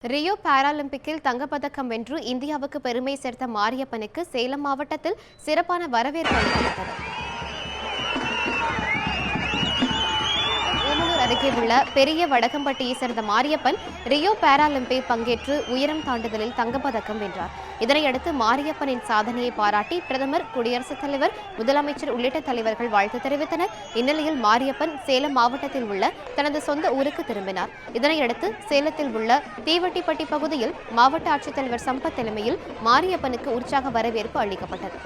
Rio பாராலிம்பிக்கில் தங்கப்பதக்கம் வென்று இந்தியாவுக்கு பெருமை சேர்த்த மாரியப்பனுக்கு சேலம் மாவட்டத்தில் சிறப்பான வரவேற்பு அளிக்கப்பட்டது. அருகே உள்ள பெரிய வடகம்பட்டியை சேர்ந்த மாரியப்பன் ரியோ பாராலிம்பிக் பங்கேற்று உயரம் தாண்டுதலில் தங்கப்பதக்கம் வென்றார். இதனையடுத்து மாரியப்பனின் சாதனையை பாராட்டி பிரதமர், குடியரசுத் தலைவர், முதலமைச்சர் உள்ளிட்ட தலைவர்கள் வாழ்த்து தெரிவித்தனர். இந்நிலையில் மாரியப்பன் சேலம் மாவட்டத்தில் உள்ள தனது சொந்த ஊருக்கு திரும்பினார். இதனையடுத்து சேலத்தில் உள்ள தீவட்டிப்பட்டி பகுதியில் மாவட்ட ஆட்சித்தலைவர் சம்பத் தலைமையில் மாரியப்பனுக்கு உற்சாக வரவேற்பு அளிக்கப்பட்டது.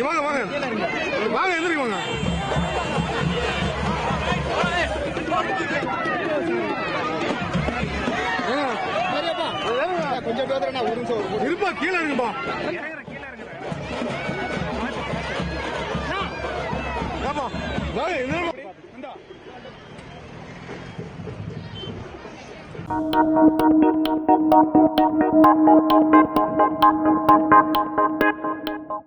வாங்க வாங்க எதிர்க்கு வாங்க. கொஞ்சம் பேர் ஒரு நிமிஷம் இருப்பா, கீழே இருக்குப்பா. வாங்க எதிர்க்கு